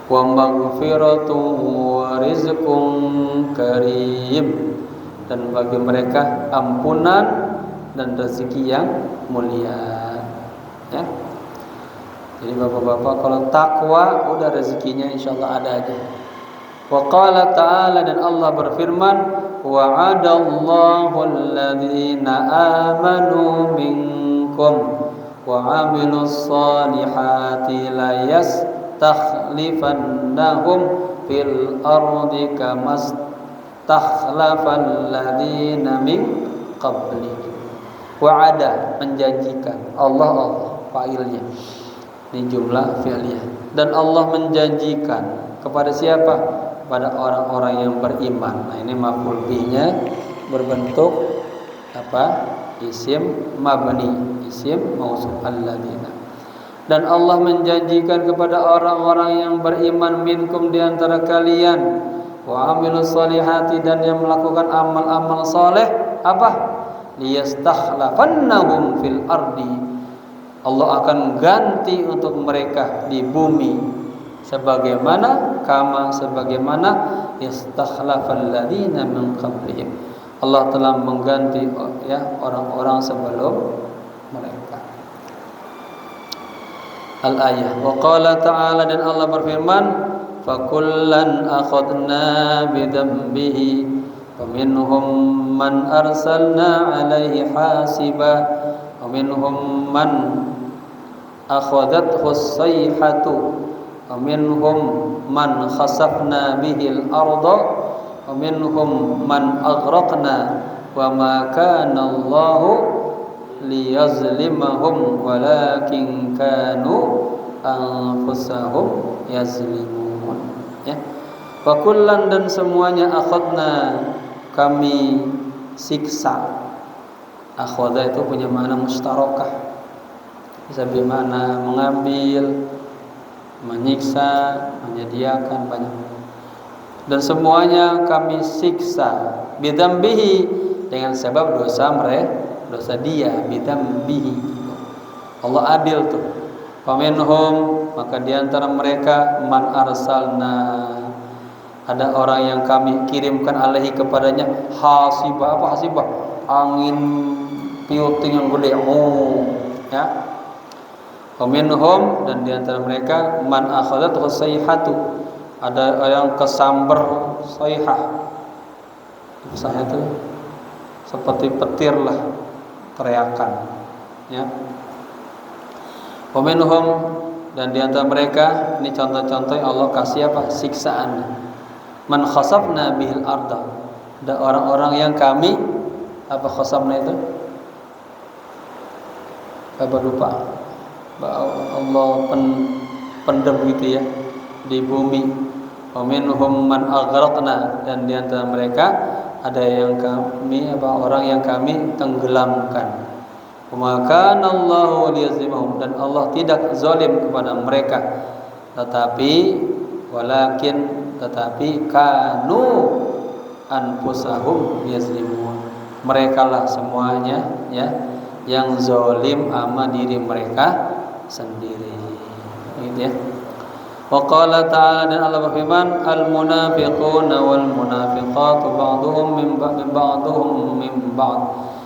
wa maghfiratun wa rizqun karim, dan bagi mereka ampunan dan rezeki yang mulia, ya. Jadi bapak-bapak, kalau takwa udah rezekinya insyaallah ada aja. Wa qala ta'ala, dan Allah berfirman, wa'adallahu alladhina amanu minkum wa 'amilus solihati la yastakhlifannahum fil ardi kama stakhlafal ladzina min qablihim. Wa'ada, menjanjikan Allah fa'ilnya. Ini jumlah fi'liyah. Dan Allah menjanjikan kepada siapa? Pada orang-orang yang beriman. Nah, ini maf'ul bihnya berbentuk apa? Isim mabni, isim mausuf alladzina. Dan Allah menjanjikan kepada orang-orang yang beriman minkum di antara kalian wa amilus solihati, dan yang melakukan amal-amal soleh apa? Liyastakhlafannahum fil ardi. Allah akan ganti untuk mereka di bumi sebagaimana istakhlafal ladzina min qablihim. Allah telah mengganti orang-orang sebelum mereka. Al-ayah. Wa qala ta'ala, dan Allah berfirman, fakullan akhadna bidambihi faminhum man arsalna alaihi hasiba wa minhum man akhadathu as-sayhatu wa minhum man khasafna bihil arda wa minhum man aghraqna wa ma kana Allahu liyazlimahum walakin kanu anfusahum yazlimun. Ya. Wa kullan, dan semuanya akhadna kami siksa. Akhadha itu punya makna mustarokah, bisa bermakna mengambil, menyiksa, menyediakan, banyak. Dan semuanya kami siksa bidambihi, dengan sebab dosa dia, bidambihi. Allah adil tuh. Faminhum, maka di antara mereka man arsalna, ada orang yang kami kirimkan alaihi kepadanya hasibah. Apa hasibah? Angin piuting yang gede. Ya. Faminhum, dan di antara mereka man akhadathu sayhatu, ada yang kesamber sayhah. Sayhah itu seperti petir lah, teriakan. Ya. Waminhum, dan di antara mereka, ini contoh-contoh yang Allah kasih apa? Siksaan. Man khasafna bihil arda, ada orang-orang yang kami apa khasafna itu? Apa lupa? Allah pendem gitu ya di bumi. Waminhum man aghraqna, dan di antara mereka ada yang kami orang yang kami tenggelamkan. Maka Allahu liyazlimahum, dan Allah tidak zalim kepada mereka, tetapi kanu anfusahum yazlimun, merekalah semuanya ya yang zalim sama diri mereka sendiri. Gitu ya. Wa qala ta'ala, dan Allah berfirman, al munafiquna wal munafiqatu ba'dhum min ba'd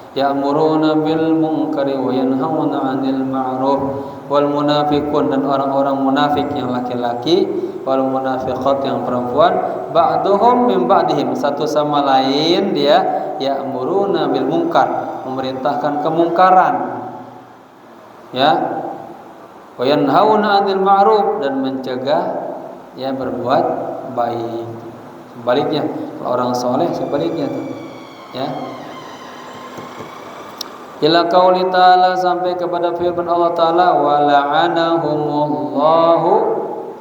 ya'muruna bil munkari wa yanhauna 'anil ma'ruf. Wal munafiqun, dan orang-orang munafik yang laki-laki, wal munafiqat yang perempuan, ba'dhum min ba'dihim, satu sama lain dia ya'muruna bil munkar, memerintahkan kemungkaran, ya, wa yanhauna 'anil ma'ruf, dan mencegah ya berbuat baik. Sebaliknya, kalau orang soleh sebaliknya tuh, ya. Ila qauli ta'ala, sampai kepada firman Allah Ta'ala, wa la'anahumullahu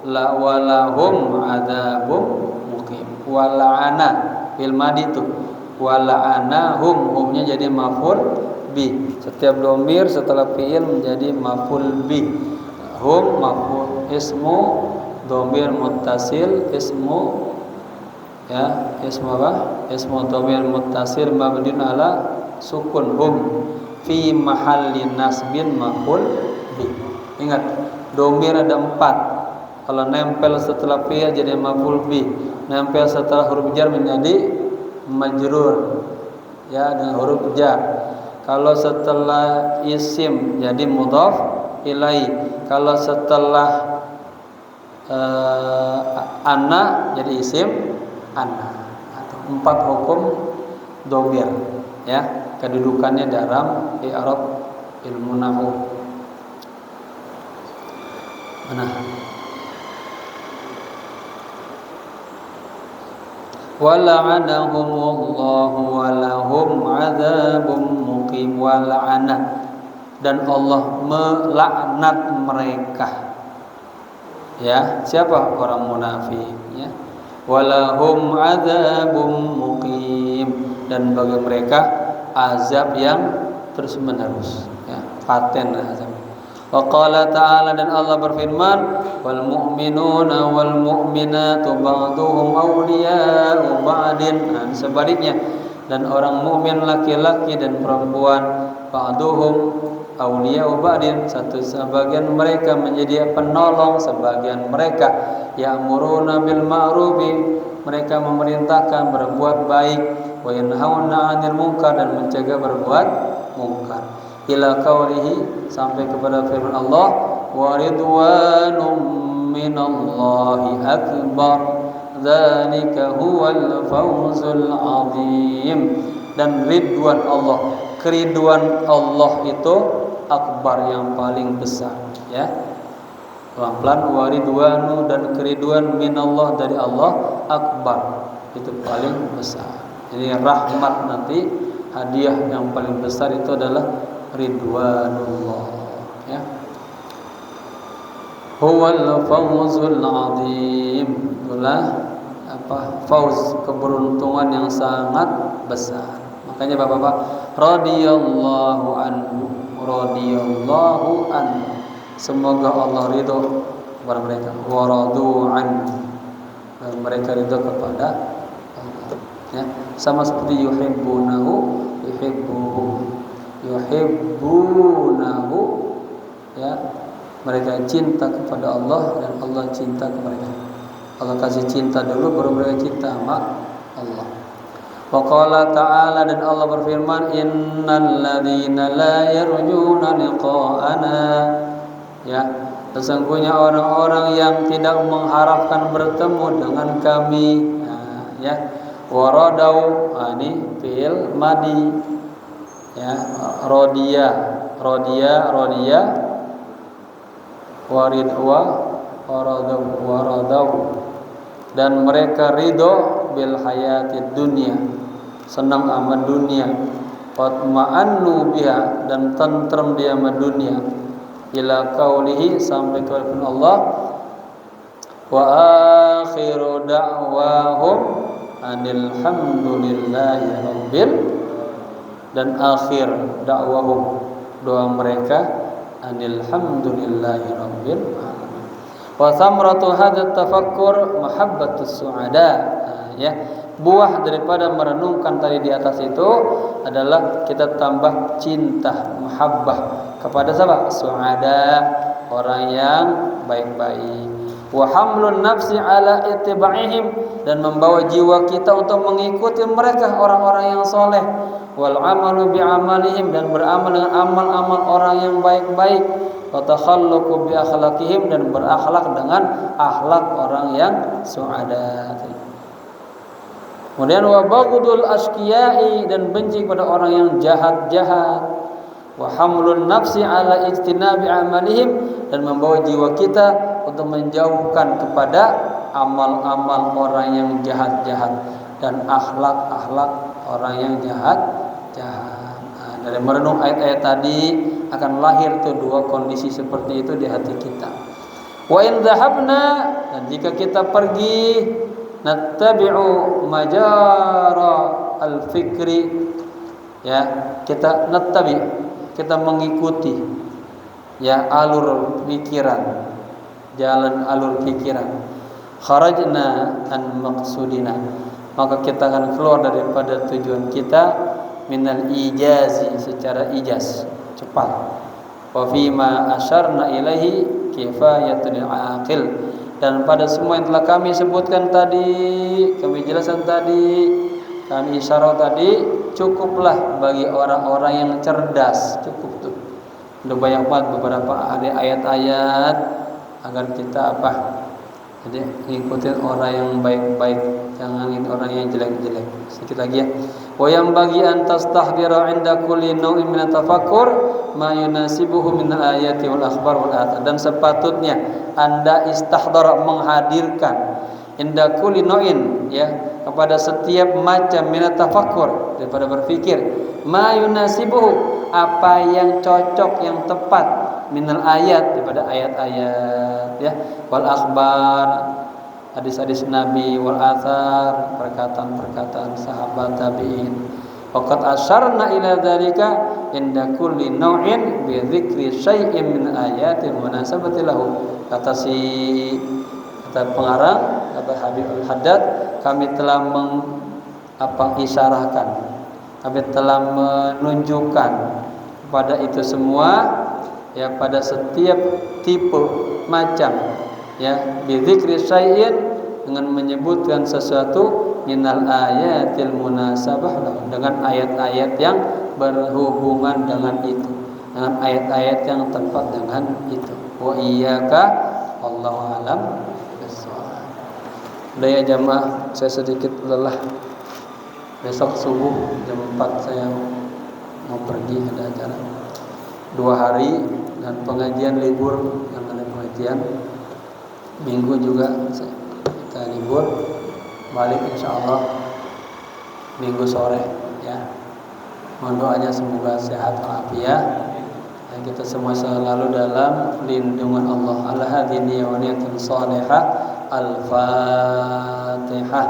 la walahum adzabum muqim. Wa la'ana fil madi itu, wa la'anahum, humnya jadi maf'ul bi. Setiap dhamir setelah fi'il menjadi maf'ul bi. Hum maf'ul, ismu dhamir muttasil, ismu ya, ismu apa? Ismu dhamir muttasil mabniun ala sukun, hum fi mahalli nasbin maf'ul bi. Ingat, dhamir ada 4. Kalau nempel setelah fi'il jadi maf'ul bi, nempel setelah huruf jar menjadi majrur ya dengan huruf jar. Kalau setelah isim jadi mudhaf ilai. Kalau setelah ana jadi isim ana. Atau 4 hukum dhamir ya, kedudukannya dalam i'rab ilmu nahwu. Mana? Wala'anahumullahu walahum 'adzabum muqim. Wala'ana, dan Allah melaknat laknat mereka. Ya, siapa orang munafik ya? Walahum adzabum muqim, dan bagi mereka azab yang terus menerus ya, paten azab. Wa qala ta'ala, dan Allah berfirman, wal mu'minuna wal mu'minatu ba'duhum awliya'u ba'din. Nah, sebaliknya, dan orang mukmin laki-laki dan perempuan ba'duhum awliya'u ba'din, satu sebagian mereka menjadi penolong sebagian mereka. Ya'muruna bil ma'rufi, mereka memerintahkan berbuat baik, wa yanhauna 'anil munkar, dan mencegah berbuat munkar. Ila qaulihi, sampai kepada firman Allah, wa ridwanum minallahi akbar, dzalika huwal fawzul azim. Dan ridwan Allah, keriduan Allah itu akbar, yang paling besar ya. Pelan-pelan, wa ridwanu, dan keriduan minallah, dari Allah, akbar, itu paling besar. Jadi rahmat nanti, hadiah yang paling besar itu adalah ridwanullah ya. Huwal fawzul azim, itulah fauz, keberuntungan yang sangat besar. Makanya Bapak-bapak, radhiyallahu anhu, radhiyallahu anhu, semoga Allah ridho kepada mereka, wa radu anhu, dan mereka ridho kepada Allah ya. Sama seperti yuhibbunahu yuhibbuhum, yuhibbunahu ya, mereka cinta kepada Allah dan Allah cinta kepada mereka. Allah kasih cinta dulu baru mereka cinta sama Allah. Wa qala ta'ala, dan Allah berfirman, innal ladzina la yarjuna liqa'ana ya, sesungguhnya orang-orang yang tidak mengharapkan bertemu dengan kami. Nah, ya, waradau, ini fi'il madi ya, rodiya waridwa waradau, dan mereka ridho bil hayatid dunya, senang sama dunia, watma'annu biha, dan tentrem dia sama dunia. Ila qaulihi, sampai ke firman Allah, wa akhiru da'wahum anil hamdulillahi rabbil, dan akhir dakwahum, doa mereka, anil hamdulillahi rabbil alamin. Wa thamratu hadzal tafakkur mahabbatus su'ada ya, buah daripada merenungkan tadi di atas itu adalah kita tambah cinta, mahabbah kepada siapa? Su'ada, orang yang baik-baik. Wa hamlun nafsi ala ittiba'ihim, dan membawa jiwa kita untuk mengikuti mereka, orang-orang yang soleh. Wal amalu bi amalihim, dan beramal dengan amal-amal orang yang baik-baik. Wa takhalluqu bi akhlaqihim, dan berakhlak dengan akhlak orang yang su'ada. Kemudian wa baghdul asqiyai, dan benci pada orang yang jahat-jahat. Wa hamlun nafsi ala ijtinabi amalihim, dan membawa jiwa kita untuk menjauhkan kepada amal-amal orang yang jahat-jahat dan akhlak-akhlak orang yang jahat-jahat. Nah, dari merenung ayat-ayat tadi akan lahir tuh dua kondisi seperti itu di hati kita. Wa in dhahabna, dan jika kita pergi, nattabi'u majara al-fikri ya, kita kita mengikuti ya alur pikiran, jalan alur pikiran. Kharajna an maqsudina, maka kita akan keluar daripada tujuan kita, minal ijazi, secara ijaz, cepat. Wa fima asyarna ilaihi kifayatul aqil, dan pada semua yang telah kami sebutkan tadi, kami jelaskan tadi, kami isyarat tadi, cukuplah bagi orang-orang yang cerdas. Cukup tuh, udah banyak banget beberapa ayat-ayat agar kita jadi ngikutin orang yang baik-baik, jangan ngikutin orang yang jelek-jelek. Sedikit lagi ya. Wa yang bagi antas tahdira 'inda kulli naw'in min tafakkur ma yunasibuhu min ayati wal akhbar wal athar, dan sepatutnya Anda istahdara, menghadirkan, inda kulli naw'in ya, kepada setiap macam min tafakkur, daripada berfikir, ma yunasibuhu, apa yang cocok, yang tepat, minal ayat, daripada ayat-ayat ya, wal akhbar, hadis-hadis Nabi, wal athar, perkataan-perkataan sahabat tabi'in. Waqad asyarna ila dzalika inda kulli naw'in bi dzikri syai'in min ayatil munasabati lahu. Kata pengarang, kata Habib Al-Haddad, kami telah isyarahkan, kami telah menunjukkan pada itu semua ya, pada setiap tipe macam ya, bi dzikri syai'in, dengan menyebutkan sesuatu, minal ayatil munasabah, dengan ayat-ayat yang berhubungan dengan itu, dengan ayat-ayat yang tepat dengan itu. Wa iyyaka wallahu alam bissawab. Udah ya jamaah, saya sedikit lelah. Besok subuh jam 4 saya mau pergi, ada acara 2 hari, dan pengajian libur, yang ada pengajian Minggu juga kita libur, balik insyaallah Minggu sore ya. Mohon doanya semoga sehat walafiat, dan kita semua selalu dalam lindungan Allah. Al-hadini wa niyatul salihah. Al-Fatihah.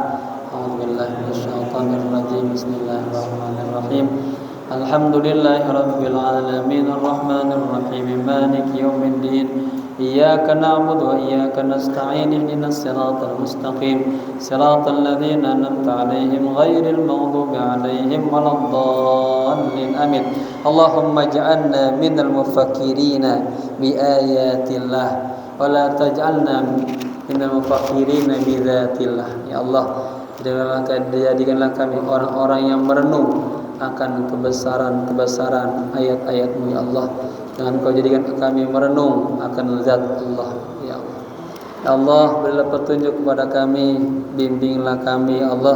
A'udzubillahi minasyaitonir rajim. Bismillahirrahmanirrahim. Alhamdulillahirabbil alamin arrahmanir rahim maliki yaumiddin. Iyyaka na'budu wa iyyaka nasta'in ihdinas siratal mustaqim siratal ladzina an'amta 'alaihim ghairil maghdubi 'alaihim waladdallin. Amin. Allahumma ij'alna minal mufakkirina bi ayatillah wa la taj'alna minal mufakkirina bi dzatillah. Ya Allah, jadikanlah kami orang-orang yang merenung akan kebesaran ayat-ayat-Mu ya Allah. Jangan Kau jadikan kami merenung akan zat Allah ya Allah. Ya Allah, berilah petunjuk kepada kami, bimbinglah kami ya Allah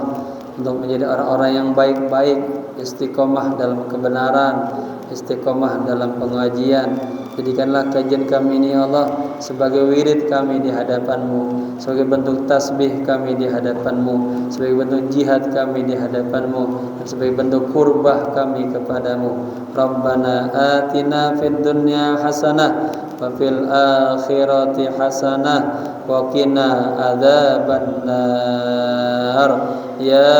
untuk menjadi orang-orang yang baik-baik, istiqomah dalam kebenaran, istiqomah dalam pengajian. Jadikanlah kajian kami ini ya Allah sebagai wirid kami di hadapan-Mu, sebagai bentuk tasbih kami di hadapan-Mu, sebagai bentuk jihad kami di hadapan-Mu, dan sebagai bentuk kurbah kami kepadamu. Rabbana atina fid dunya hasanah wa fil akhirati hasanah wa qina adzabannar. Ya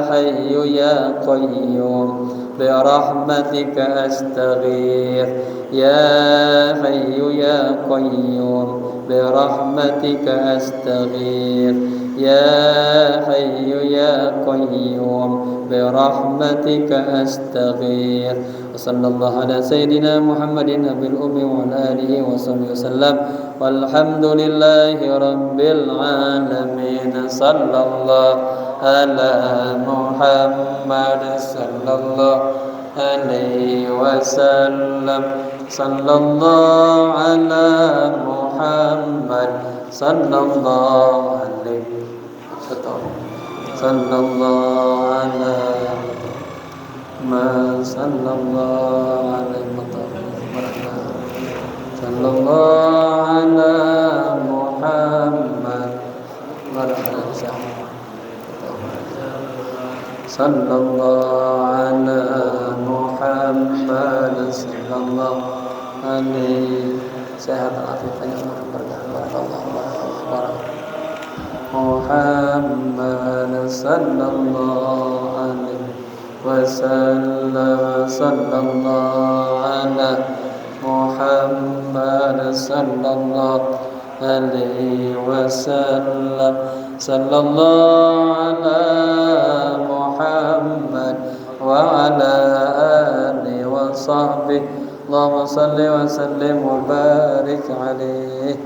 hayyu ya qayyum bi rahmatika astaghfir. Ya hayyu ya qayyum bi rahmatika astaghfir. Ya hayyu ya qayyum bi rahmatika astaghfir. Sallallahu ala sayyidina Muhammadin nabil ummi wa ala alihi wa sahbihi wasallam. Walhamdulillahi rabbil alamin. Sallallahu ala Muhammad sallallahu alaihi wasallam. Sallallahu ala Muhammad sallallahu alaihi wasallam. Sallallahu ala Muhammad sallallahu alaihi wasallam. Sallallahu ala Muhammad sallallahu ala Muhammad sallallahu alaihi. Sehat afiat banyak berkah. Barakallahu Muhammad sallallahu alaihi wasallam. Sallallahu ala Muhammad sallallahu alaihi wasallam. Sallallahu ala Muhammad wa ala alihi wa sahbihi. Allahumma salli wa sallim wa barik alaihi.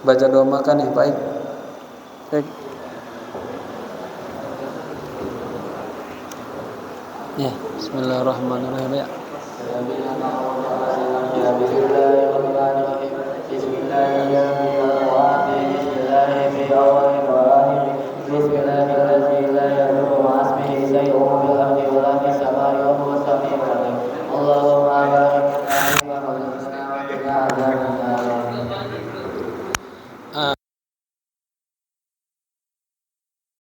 Baca doa makan ya, baik. Baik. Ya, bismillahirrahmanirrahim ya.